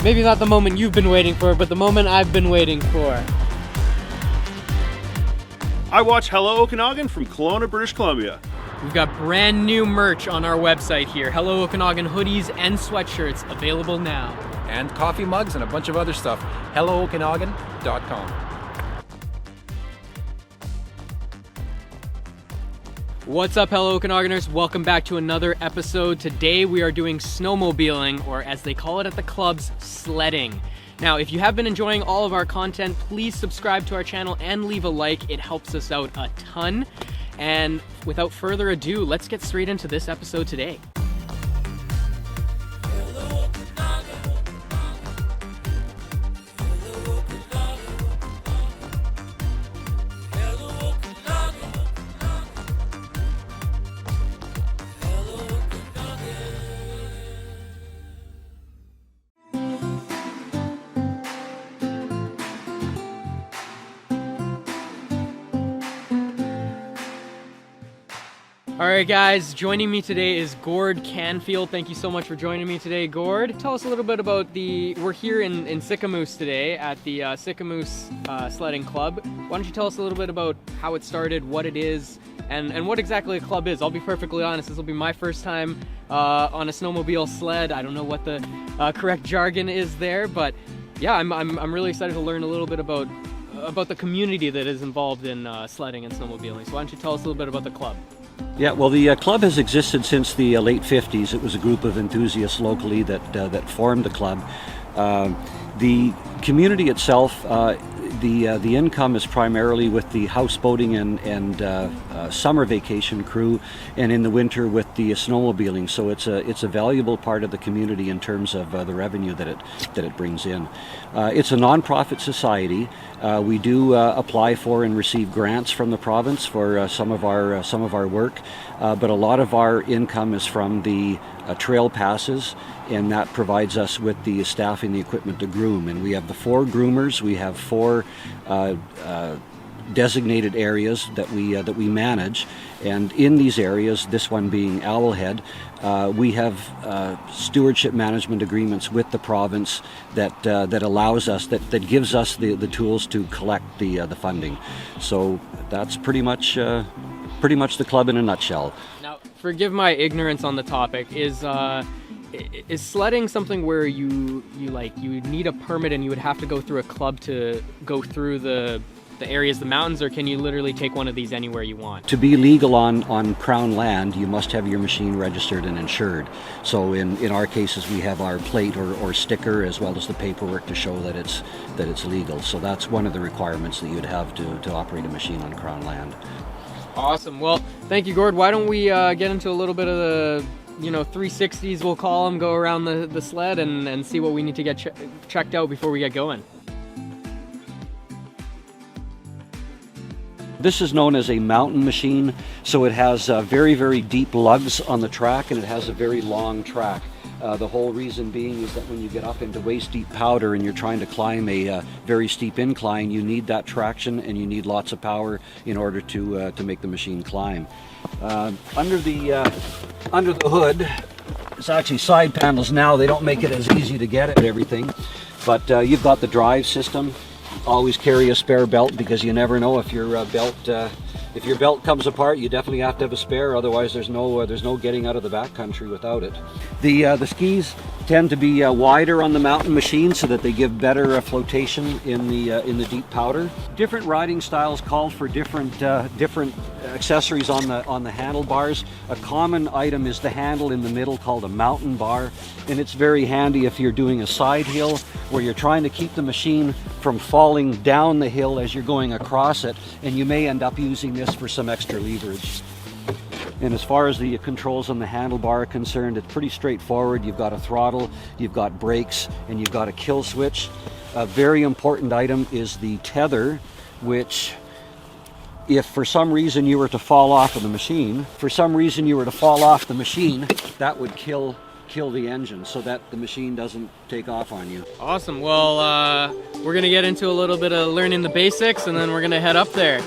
maybe not the moment you've been waiting for, but the moment I've been waiting for. I watch Hello Okanagan from Kelowna, British Columbia. We've got brand new merch on our website here. Hello Okanagan hoodies and sweatshirts available now. And coffee mugs and a bunch of other stuff. HelloOkanagan.com. What's up, Hello Okanaganers? Welcome back to another episode. Today we are doing snowmobiling, or as they call it at the clubs, sledding. Now, if you have been enjoying all of our content, please subscribe to our channel and leave a like. It helps us out a ton. And without further ado, let's get straight into this episode today. All right, guys, joining me today is Gord Canfield. Thank you so much for joining me today, Gord. Tell us a little bit about we're here in Sicamous today at the Sicamous Sledding Club. Why don't you tell us a little bit about how it started, what it is, and what exactly a club is. I'll be perfectly honest, this will be my first time on a snowmobile sled. I don't know what the correct jargon is there, but yeah, I'm really excited to learn a little bit about the community that is involved in sledding and snowmobiling. So why don't you tell us a little bit about the club? Yeah, well, the club has existed since the late 50s. It was a group of enthusiasts locally that formed the club. The community itself, the income is primarily with the houseboating and summer vacation crew, and in the winter with the snowmobiling. So it's a valuable part of the community in terms of the revenue that it brings in. It's a non-profit society. We do apply for and receive grants from the province for some of our work, but a lot of our income is from the trail passes, and that provides us with the staffing, the equipment to groom. And we have the 4 groomers. We have 4 designated areas that we manage, and in these areas, this one being Owlhead, we have stewardship management agreements with the province that allows us, that gives us the tools to collect the funding. So that's pretty much the club in a nutshell. Now, forgive my ignorance on the topic. Is sledding something where you need a permit and you would have to go through a club to go through the areas, the mountains, or can you literally take one of these anywhere you want? To be legal on Crown land, you must have your machine registered and insured. So in our cases, we have our plate or sticker, as well as the paperwork to show that it's legal. So that's one of the requirements that you'd have to operate a machine on Crown land. Awesome. Well, thank you, Gord. Why don't we get into a little bit of the 360s, we'll call them, go around the sled and see what we need to get checked out before we get going. This is known as a mountain machine, so it has very, very deep lugs on the track, and it has a very long track. The whole reason being is that when you get up into waist-deep powder and you're trying to climb a very steep incline, you need that traction and you need lots of power in order to make the machine climb. Under the hood, it's actually side panels now. They don't make it as easy to get at everything, but you've got the drive system. Always carry a spare belt, because you never know if your belt comes apart. You definitely have to have a spare, otherwise there's no getting out of the backcountry without it. The skis tend to be wider on the mountain machine so that they give better flotation in the deep powder. Different riding styles call for different accessories on the handlebars. A common item is the handle in the middle, called a mountain bar, and it's very handy if you're doing a side hill where you're trying to keep the machine from falling down the hill as you're going across it, and you may end up using this for some extra leverage. And as far as the controls on the handlebar are concerned, it's pretty straightforward. You've got a throttle, you've got brakes, and you've got a kill switch. A very important item is the tether, which, if for some reason you were to fall off of the machine, that would kill the engine so that the machine doesn't take off on you. Awesome. Well, we're gonna get into a little bit of learning the basics, and then we're gonna head up there.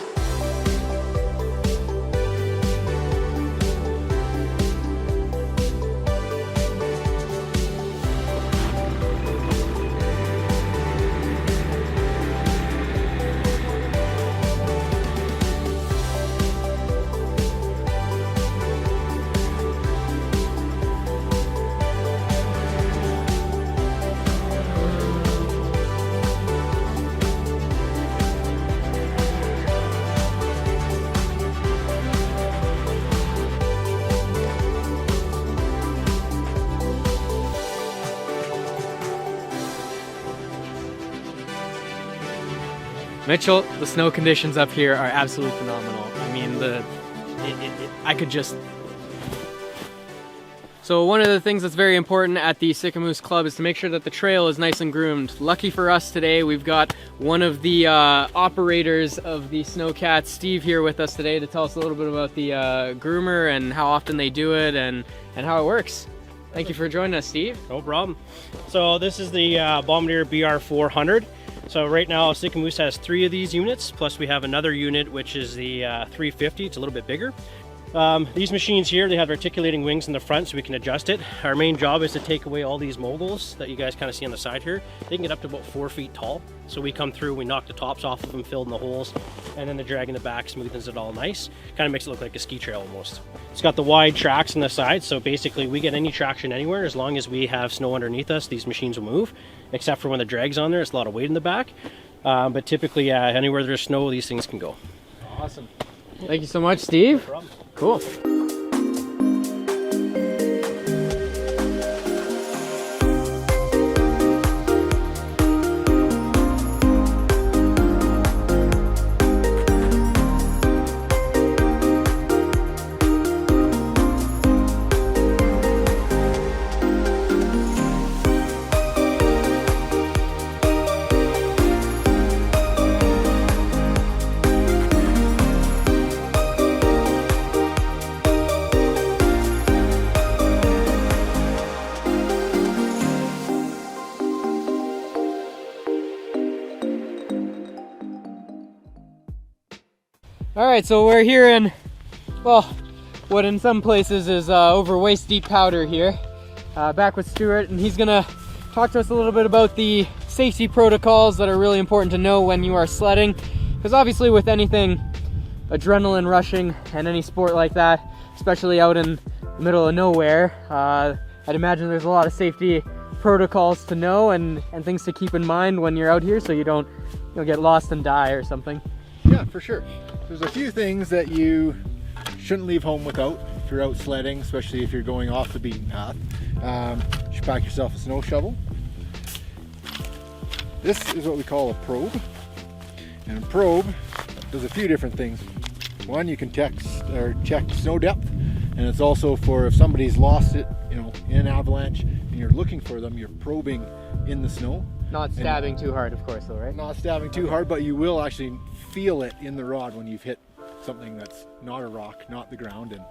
Mitchell, the snow conditions up here are absolutely phenomenal. I mean, I could just... So one of the things that's very important at the Sicamous Club is to make sure that the trail is nice and groomed. Lucky for us today, we've got one of the operators of the Snowcats, Steve, here with us today to tell us a little bit about the groomer and how often they do it and how it works. Thank you for joining us, Steve. No problem. So this is the Bombardier BR400. So right now Sycamous has 3 of these units, plus we have another unit which is the 350. It's a little bit bigger. These machines here, they have articulating wings in the front so we can adjust it. Our main job is to take away all these moguls that you guys kind of see on the side here. They can get up to about 4 feet tall. So we come through, we knock the tops off of them, fill in the holes, and then the drag in the back smoothens it all nice. Kind of makes it look like a ski trail almost. It's got the wide tracks on the side, so basically we get any traction anywhere. As long as we have snow underneath us, these machines will move, except for when the drag's on there, it's a lot of weight in the back. But typically, anywhere there's snow, these things can go. Awesome. Thank you so much, Steve. No problem. Cool. All right, so we're here in, well, what in some places is over waist deep powder here. Back with Stuart, and he's gonna talk to us a little bit about the safety protocols that are really important to know when you are sledding. Because obviously with anything adrenaline rushing and any sport like that, especially out in the middle of nowhere, I'd imagine there's a lot of safety protocols to know and things to keep in mind when you're out here so you don't get lost and die or something. Yeah, for sure. There's a few things that you shouldn't leave home without if you're out sledding, especially if you're going off the beaten path. You should pack yourself a snow shovel. This is what we call a probe. And a probe does a few different things. One, you can check snow depth, and it's also for if somebody's lost it, in an avalanche, and you're looking for them, you're probing in the snow. Not stabbing too hard, of course, though, right? Not stabbing too hard, but you will actually feel it in the rod when you've hit something that's not a rock, not the ground, and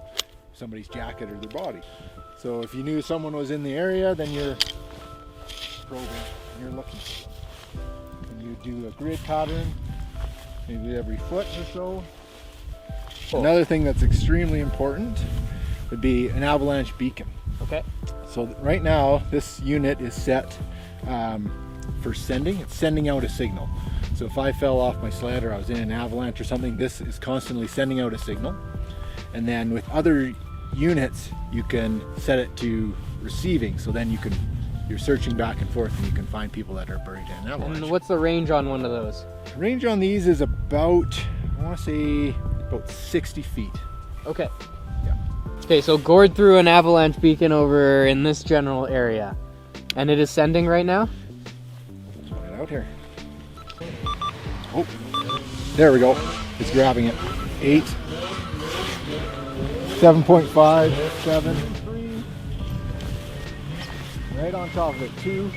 somebody's jacket or their body. So if you knew someone was in the area, then you're probing and you're looking for them. And you do a grid pattern, maybe every foot or so. Cool. Another thing that's extremely important would be an avalanche beacon. Okay. So right now, this unit is set for sending. It's sending out a signal. So if I fell off my sled or I was in an avalanche or something, this is constantly sending out a signal. And then with other units, you can set it to receiving. So then you're searching back and forth and you can find people that are buried in an avalanche. And what's the range on one of those? Range on these is about, I want to say, about 60 feet. Okay. Yeah. Okay, so Gord threw an avalanche beacon over in this general area. And it is sending right now? Get out here. Oh, there we go. It's grabbing it. 8, 7.5, 7, 3. Right on top of it. 2.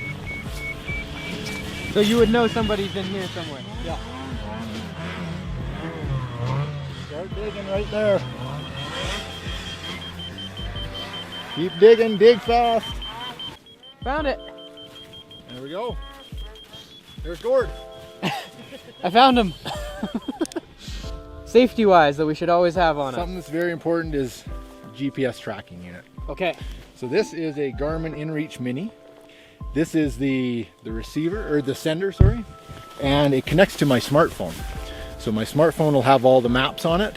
So you would know somebody's in here somewhere. Yeah. Start digging right there. Keep digging, dig fast. Found it. There we go. There's Gord. I found him. Safety wise that we should always have on Something that's very important is GPS tracking unit. us. Okay. So this is a Garmin InReach Mini. This is the receiver, or the sender, sorry. And it connects to my smartphone. So my smartphone will have all the maps on it.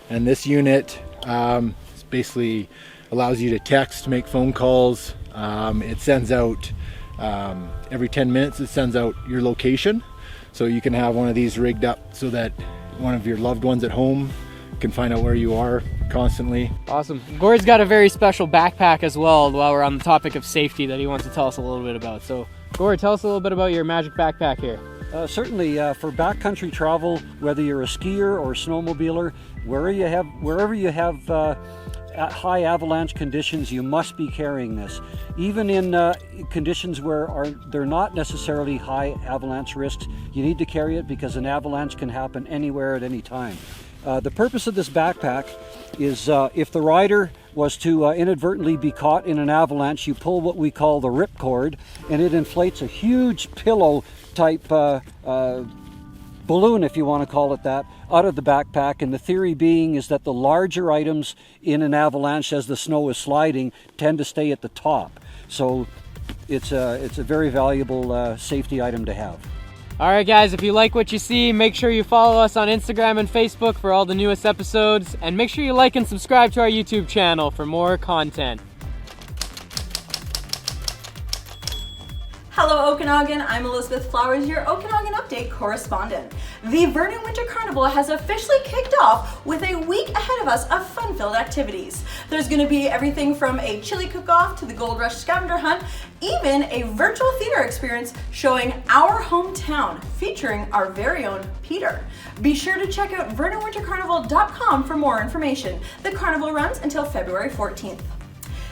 And this unit basically allows you to text, make phone calls. It sends out, every 10 minutes, it sends out your location. So you can have one of these rigged up so that one of your loved ones at home can find out where you are constantly. Awesome. Gord's got a very special backpack as well while we're on the topic of safety that he wants to tell us a little bit about. So Gord, tell us a little bit about your magic backpack here. Certainly, for backcountry travel, whether you're a skier or a snowmobiler, wherever you have high avalanche conditions, you must be carrying this. Even in conditions where they're not necessarily high avalanche risks, you need to carry it because an avalanche can happen anywhere at any time. The purpose of this backpack is if the rider was to inadvertently be caught in an avalanche, you pull what we call the rip cord, and it inflates a huge pillow type balloon, if you want to call it that, out of the backpack. And the theory being is that the larger items in an avalanche, as the snow is sliding, tend to stay at the top. So it's a very valuable safety item to have. All right, guys, if you like what you see, make sure you follow us on Instagram and Facebook for all the newest episodes, and make sure you like and subscribe to our YouTube channel for more content. Hello Okanagan, I'm Elizabeth Flowers, your Okanagan Update correspondent. The Vernon Winter Carnival has officially kicked off with a week ahead of us of fun-filled activities. There's going to be everything from a chili cook-off to the Gold Rush scavenger hunt, even a virtual theater experience showing our hometown, featuring our very own Peter. Be sure to check out VernonWinterCarnival.com for more information. The carnival runs until February 14th.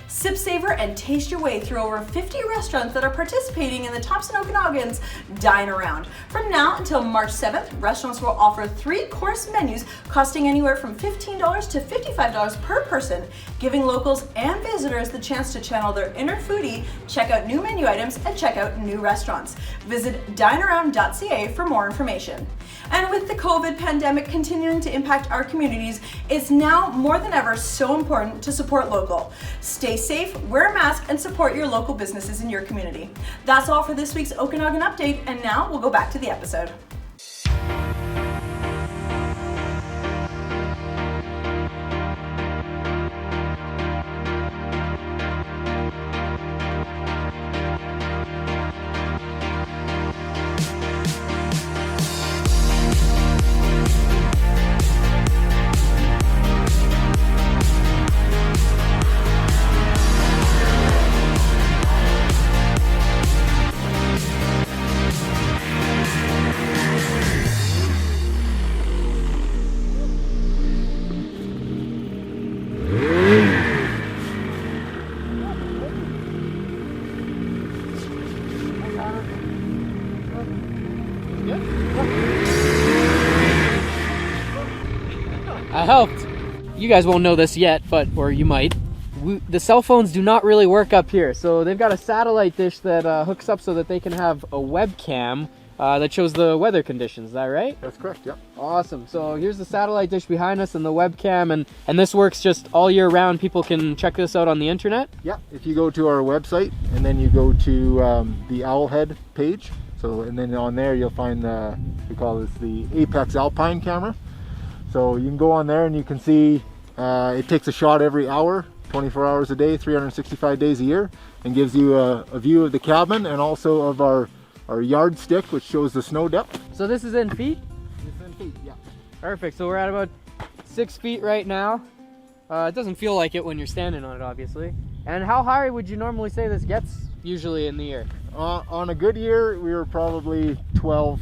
Sip, savor, and taste your way through over 50 restaurants that are participating in the Thompson Okanagan's Dine Around. From now until March 7th, restaurants will offer 3-course menus costing anywhere from $15 to $55 per person, giving locals and visitors the chance to channel their inner foodie, check out new menu items, and check out new restaurants. Visit dinearound.ca for more information. And with the COVID pandemic continuing to impact our communities, it's now more than ever so important to support local. Stay safe, wear a mask, and support your local businesses in your community. That's all for this week's Okanagan Update, and now we'll go back to the episode. I helped. You guys won't know this yet, or you might. The cell phones do not really work up here, so they've got a satellite dish that hooks up so that they can have a webcam that shows the weather conditions. Is that right? That's correct, yeah. Awesome. So here's the satellite dish behind us and the webcam, and this works just all year round. People can check this out on the internet? Yeah, if you go to our website and then you go to the Owlhead page, and then on there you'll find we call this the Apex Alpine camera. So you can go on there and you can see it takes a shot every hour, 24 hours a day, 365 days a year, and gives you a view of the cabin and also of our yardstick, which shows the snow depth. So this is in feet? It's in feet, yeah. Perfect. So we're at about 6 feet right now. It doesn't feel like it when you're standing on it, obviously. And how high would you normally say this gets usually in the year? On a good year, we were probably 12,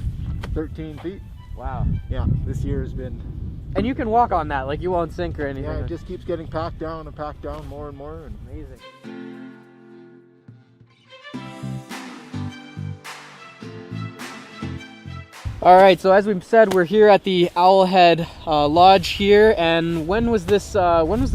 13 feet. Wow. Yeah, this year has been... And you can walk on that, like you won't sink or anything. Yeah, it just keeps getting packed down and packed down more and more. And amazing. All right, so as we said, we're here at the Owlhead Lodge here, and when was this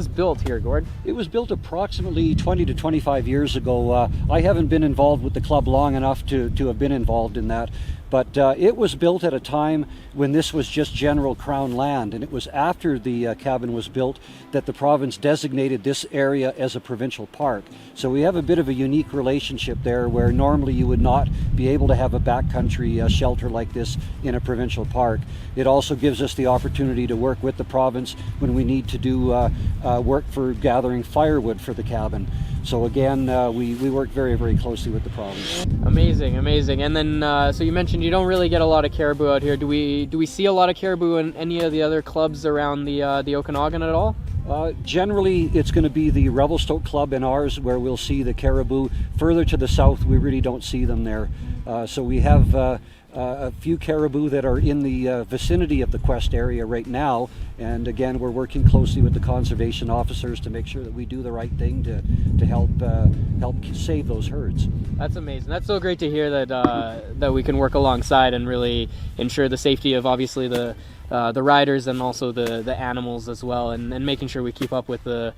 built here, Gord? It was built approximately 20 to 25 years ago. I haven't been involved with the club long enough to have been involved in that, but it was built at a time when this was just general Crown land, and it was after the cabin was built that the province designated this area as a provincial park. So we have a bit of a unique relationship there, where normally you would not be able to have a backcountry shelter like this in a provincial park. It also gives us the opportunity to work with the province when we need to do work for gathering firewood for the cabin. So again, we work very, very closely with the province. Amazing, amazing. And then, so you mentioned you don't really get a lot of caribou out here. Do we see a lot of caribou in any of the other clubs around the Okanagan at all? Generally, it's going to be the Revelstoke Club and ours where we'll see the caribou. Further to the south, we really don't see them there. So we have a few caribou that are in the vicinity of the quest area right now. And again, we're working closely with the conservation officers to make sure that we do the right thing to help save those herds. That's amazing. That's so great to hear that we can work alongside and really ensure the safety of obviously the riders and also the animals as well, and making sure we keep up with the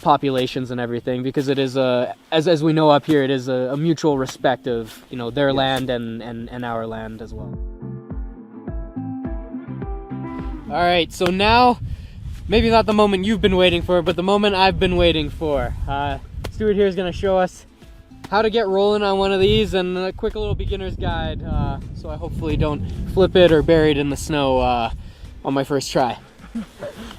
populations and everything, because it is as we know up here, it is a mutual respect of their land and our land as well. All right, so now maybe not the moment you've been waiting for, but the moment I've been waiting for. Stuart here is going to show us how to get rolling on one of these, and a quick little beginner's guide, so I hopefully don't flip it or bury it in the snow on my first try.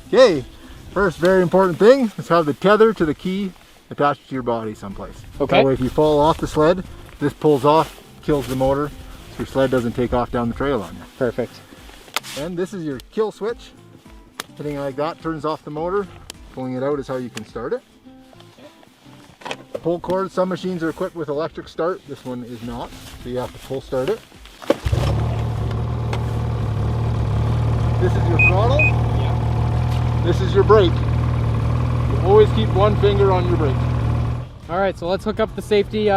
Okay, first very important thing is have the tether to the key attached to your body someplace. Okay. That way if you fall off the sled, this pulls off, kills the motor, so your sled doesn't take off down the trail on you. Perfect. And this is your kill switch. Hitting it like that turns off the motor. Pulling it out is how you can start it. Pull cord, some machines are equipped with electric start. This one is not, so you have to pull start it. This is your throttle. Yeah. This is your brake. You always keep one finger on your brake. All right, so let's hook up the safety.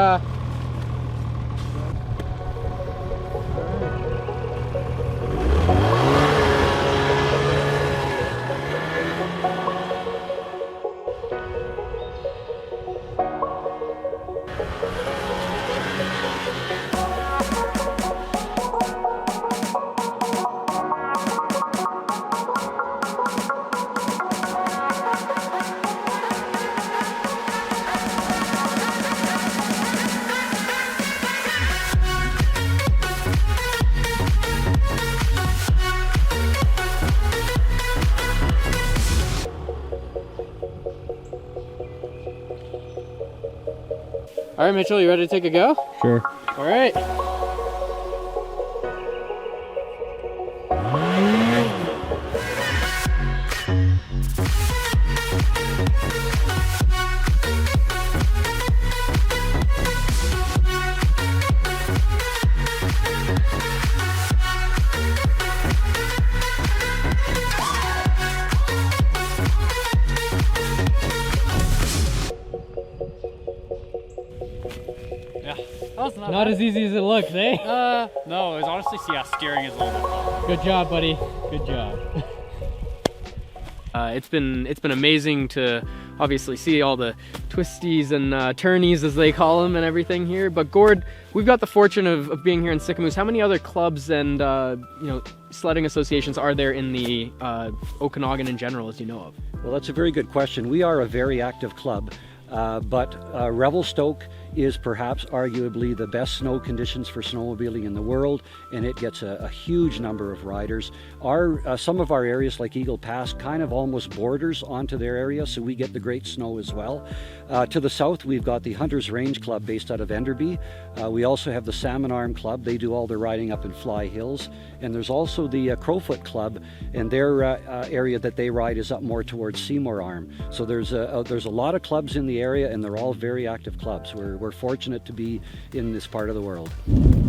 All right, Mitchell, you ready to take a go? Sure. All right. Not as easy as it looks, eh? No, it was honestly, yeah, steering is a little bit tough. Good job, buddy. Good job. It's been amazing to obviously see all the twisties and turnies, as they call them, and everything here. But Gord, we've got the fortune of being here in Sicamous. How many other clubs and sledding associations are there in the Okanagan in general, as you know of? Well, that's a very good question. We are a very active club, but Revelstoke is perhaps arguably the best snow conditions for snowmobiling in the world, and it gets a huge number of riders. Some of our areas like Eagle Pass kind of almost borders onto their area, so we get the great snow as well. To the south, we've got the Hunters Range Club based out of Enderby. We also have the Salmon Arm Club. They do all their riding up in Fly Hills. And there's also the Crowfoot Club, and their area that they ride is up more towards Seymour Arm. So there's a lot of clubs in the area, and they're all very active clubs. We're fortunate to be in this part of the world.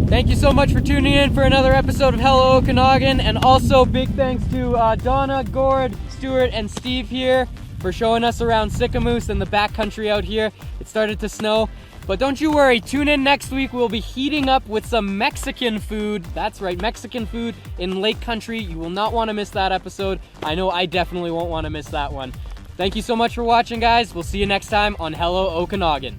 Thank you so much for tuning in for another episode of Hello Okanagan, and also big thanks to Donna, Gord, Stuart, and Steve here for showing us around Sicamous and the backcountry out here. It started to snow, but don't you worry, tune in next week. We'll be heating up with some Mexican food. That's right, Mexican food in Lake Country. You will not want to miss that episode. I know I definitely won't want to miss that one. Thank you so much for watching, guys. We'll see you next time on Hello Okanagan.